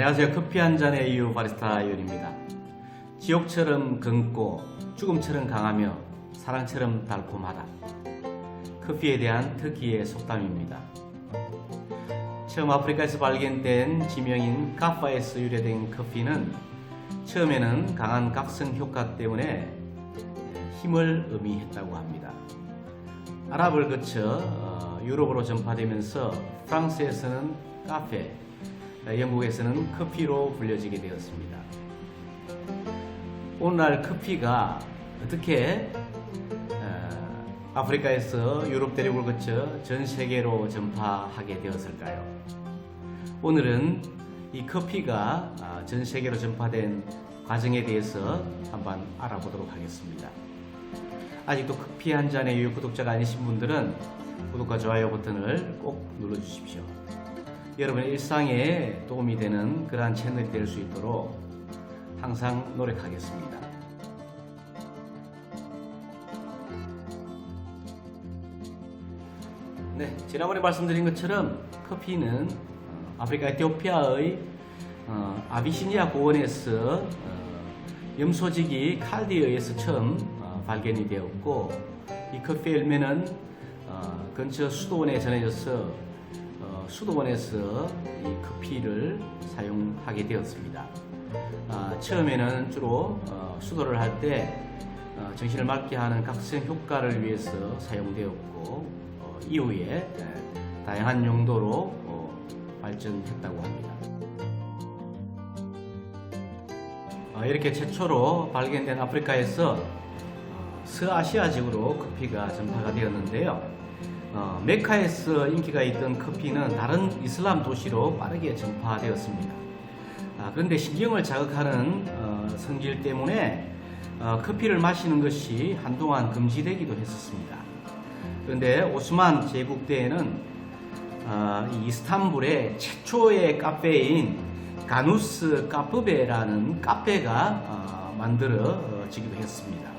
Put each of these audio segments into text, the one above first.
안녕하세요. 커피 한 잔의 이유 바리스타 요리입니다. 지옥처럼 검고 죽음처럼 강하며 사랑처럼 달콤하다. 커피에 대한 특기의 속담입니다. 처음 아프리카에서 발견된 지명인 카파에서 유래된 커피는 처음에는 강한 각성 효과 때문에 힘을 의미했다고 합니다. 아랍을 거쳐 유럽으로 전파되면서 프랑스에서는 카페, 영국에서는 커피로 불려지게 되었습니다. 오늘날 커피가 어떻게 아프리카에서 유럽 대륙을 거쳐 전 세계로 전파하게 되었을까요? 오늘은 이 커피가 전 세계로 전파된 과정에 대해서 한번 알아보도록 하겠습니다. 아직도 커피 한 잔의 유료 구독자가 아니신 분들은 구독과 좋아요 버튼을 꼭 눌러주십시오. 여러분의 일상에 도움이 되는 그러한 채널이 될 수 있도록 항상 노력하겠습니다. 네, 지난번에 말씀드린 것처럼 커피는 아프리카 에티오피아의 아비시니아 고원에서 염소지기 칼디에 의해서 처음 발견이 되었고, 이 커피 열매는 근처 수도원에 전해져서 수도원에서 이 커피를 사용하게 되었습니다. 처음에는 주로 수도를 할 때 정신을 맑게 하는 각성 효과를 위해서 사용되었고, 이후에 다양한 용도로 발전했다고 합니다. 이렇게 최초로 발견된 아프리카에서 서아시아 지구로 커피가 전파가 되었는데요. 메카에서 인기가 있던 커피는 다른 이슬람 도시로 빠르게 전파되었습니다. 그런데 신경을 자극하는 성질 때문에 커피를 마시는 것이 한동안 금지되기도 했었습니다. 그런데 오스만 제국 때에는 이스탄불의 최초의 카페인 가누스 카프베라는 카페가 만들어지기도 했습니다.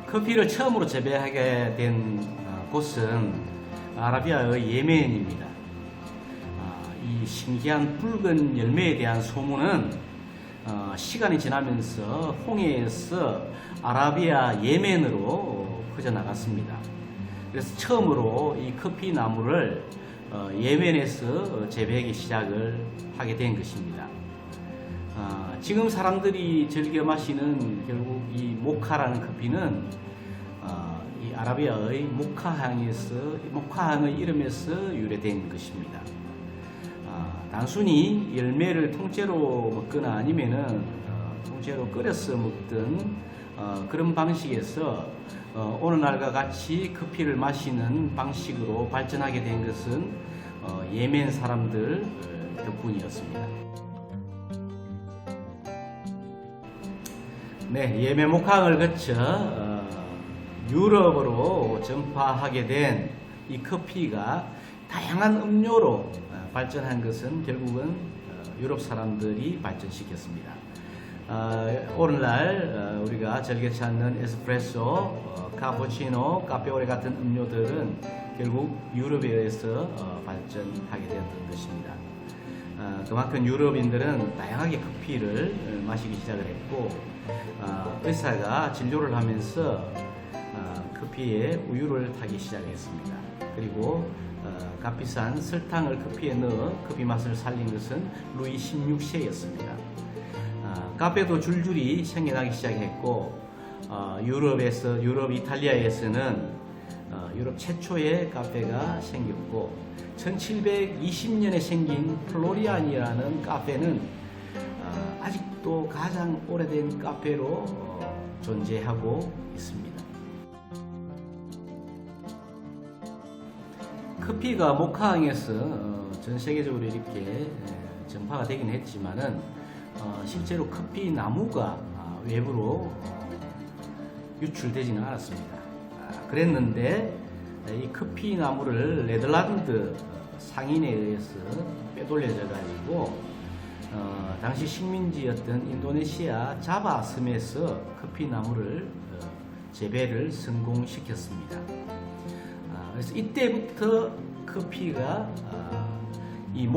커피를 처음으로 재배하게 된 곳은 아라비아의 예멘입니다. 이 신기한 붉은 열매에 대한 소문은 시간이 지나면서 홍해에서 아라비아 예멘으로 퍼져나갔습니다. 그래서 처음으로 이 커피 나무를 예멘에서 재배하기 시작을 하게 된 것입니다. 지금 사람들이 즐겨 마시는 결국 이 모카라는 커피는 이 아라비아의 모카향의 이름에서 유래된 것입니다. 단순히 열매를 통째로 먹거나 아니면은 통째로 끓여서 먹던 그런 방식에서 오늘날과 같이 커피를 마시는 방식으로 발전하게 된 것은 예멘 사람들 덕분이었습니다. 네, 예멘 모카항을 거쳐 유럽으로 전파하게 된 이 커피가 다양한 음료로 발전한 것은 결국은 유럽 사람들이 발전시켰습니다. 오늘날 우리가 즐겨 찾는 에스프레소, 카푸치노, 카페오레 같은 음료들은 결국 유럽에 의해서 발전하게 되었던 것입니다. 그만큼 유럽인들은 다양하게 커피를 마시기 시작을 했고, 의사가 진료를 하면서 커피에 우유를 타기 시작했습니다. 그리고 값비싼 설탕을 커피에 넣어 커피 맛을 살린 것은 루이 16세였습니다. 카페도 줄줄이 생겨나기 시작했고, 유럽 이탈리아에서는 유럽 최초의 카페가 생겼고, 1720년에 생긴 플로리안이라는 카페는 아직도 가장 오래된 카페로 존재하고 있습니다. 커피가 모카항에서 전 세계적으로 이렇게 전파가 되긴 했지만은 실제로 커피 나무가 외부로 유출되지는 않았습니다. 그랬는데 이 커피 나무를 네덜란드 상인에 의해서 빼돌려져 가지고 당시 식민지였던 인도네시아 자바 섬에서 커피 나무를 재배를 성공시켰습니다. 그래서 이때부터 커피가 이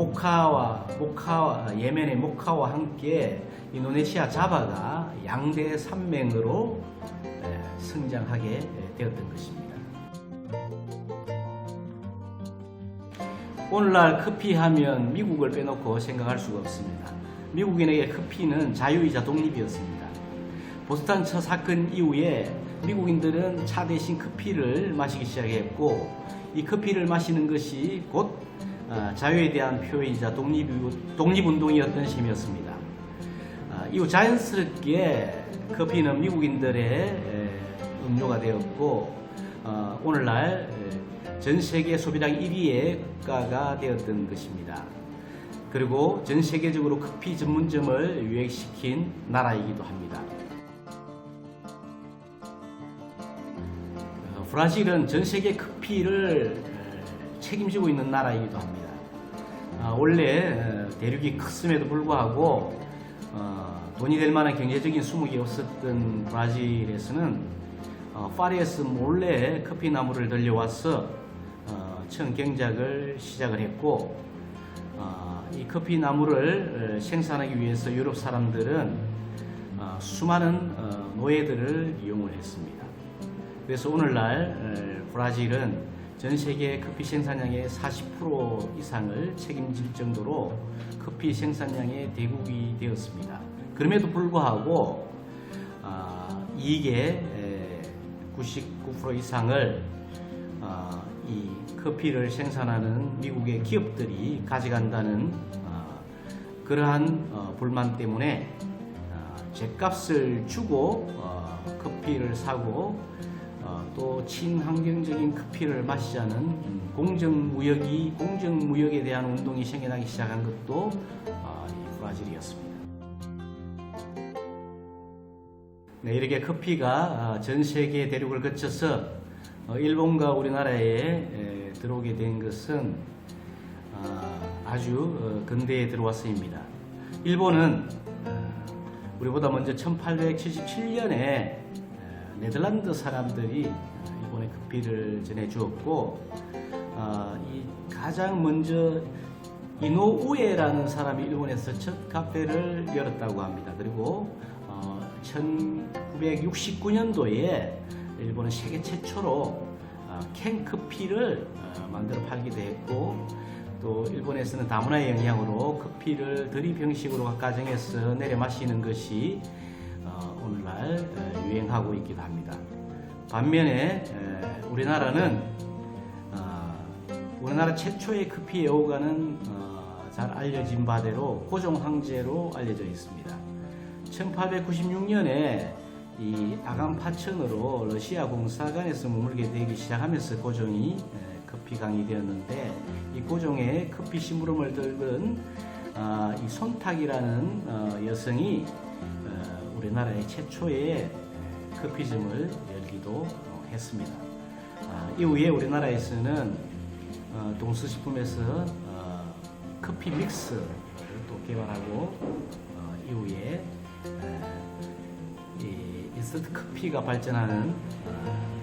예멘의 모카와 함께 인도네시아 자바가 양대 산맥으로 성장하게 되었던 것입니다. 오늘날 커피 하면 미국을 빼놓고 생각할 수가 없습니다. 미국인에게 커피는 자유이자 독립이었습니다. 보스턴 차 사건 이후에 미국인들은 차 대신 커피를 마시기 시작했고, 이 커피를 마시는 것이 곧 자유에 대한 표현이자 독립운동이었던 셈이었습니다. 이후 자연스럽게 커피는 미국인들의 음료가 되었고, 오늘날 전 세계 소비량 1위의 국가가 되었던 것입니다. 그리고 전 세계적으로 커피 전문점을 유행시킨 나라이기도 합니다. 브라질은 전 세계 커피를 책임지고 있는 나라이기도 합니다. 원래 대륙이 컸음에도 불구하고 돈이 될 만한 경제적인 수목이 없었던 브라질에서는 파리에서 몰래 커피 나무를 들려와서 처음 경작을 시작을 했고, 이 커피 나무를 생산하기 위해서 유럽 사람들은 수많은 노예들을 이용을 했습니다. 그래서 오늘날 브라질은 전 세계 커피 생산량의 40% 이상을 책임질 정도로 커피 생산량의 대국이 되었습니다. 그럼에도 불구하고 이익의 99% 이상을 이 커피를 생산하는 미국의 기업들이 가져간다는 그러한 불만 때문에 죗값을 주고 커피를 사고 또 친환경적인 커피를 마시자는 공정무역에 대한 운동이 생겨나기 시작한 것도 이 브라질이었습니다. 네, 이렇게 커피가 전 세계 대륙을 거쳐서 일본과 우리나라에 들어오게 된 것은 아주 근대에 들어왔습니다. 일본은 우리보다 먼저 1877년에 네덜란드 사람들이 일본에 커피를 전해주었고, 이 가장 먼저 이노우에라는 사람이 일본에서 첫 카페를 열었다고 합니다. 그리고 1969년도에 일본은 세계 최초로 캔 커피를 만들어 팔기도 했고, 또 일본에서는 다문화의 영향으로 커피를 드립 형식으로 가정에서 내려 마시는 것이 오늘날 유행하고 있기도 합니다. 반면에 우리나라는 우리나라 최초의 커피 애호가는 잘 알려진 바대로 고종 황제로 알려져 있습니다. 1896년에 이 아간 파천으로 러시아 공사관에서 머물게 되기 시작하면서 고종이 커피강이 되었는데, 이 고종의 커피 심부름을 들은 이 손탁이라는 여성이 우리나라의 최초의 커피점을 열기도 했습니다. 이후에 우리나라에서는 동서식품에서 커피 믹스를 또 개발하고, 이후에 인스턴트 커피가 발전하는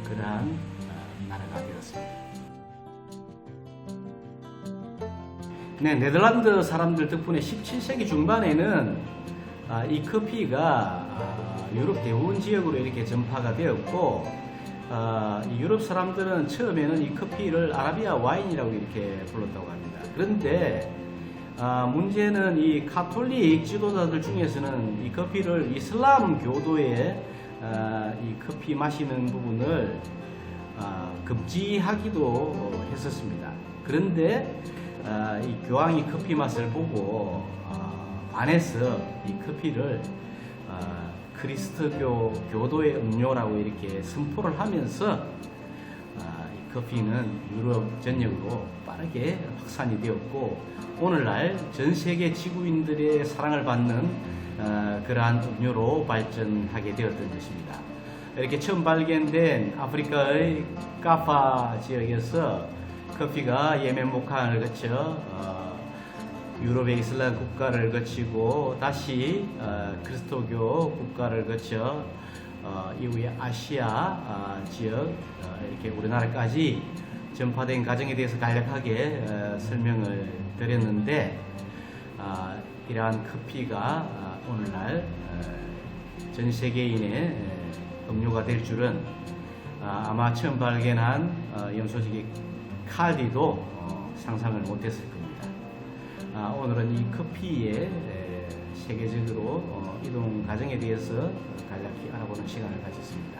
그러한 나라가 되었습니다. 네, 네덜란드 사람들 덕분에 17세기 중반에는 이 커피가 유럽 대부분 지역으로 이렇게 전파가 되었고, 이 유럽 사람들은 처음에는 이 커피를 아라비아 와인이라고 이렇게 불렀다고 합니다. 그런데 문제는 이 가톨릭 지도자들 중에서는 이 커피를 이슬람 교도에 이 커피 마시는 부분을 금지하기도 했었습니다. 그런데 이 교황이 커피 맛을 보고 반해서 이 커피를 그리스도교 교도의 음료라고 이렇게 선포를 하면서 이 커피는 유럽 전역으로 빠르게 확산이 되었고, 오늘날 전 세계 지구인들의 사랑을 받는 그러한 음료로 발전하게 되었던 것입니다. 이렇게 처음 발견된 아프리카의 카파 지역에서 커피가 예멘 모칸을 거쳐 유럽의 이슬람 국가를 거치고 다시 그리스도교 국가를 거쳐 이후에 아시아 지역 이렇게 우리나라까지 전파된 과정에 대해서 간략하게 설명을 드렸는데 이러한 커피가 오늘날 전 세계인의 음료가 될 줄은 아마 처음 발견한 염소지기 칼디도 상상을 못했을 겁니다. 오늘은 이 커피의 세계적으로 이동 과정에 대해서 간략히 알아보는 시간을 가졌습니다.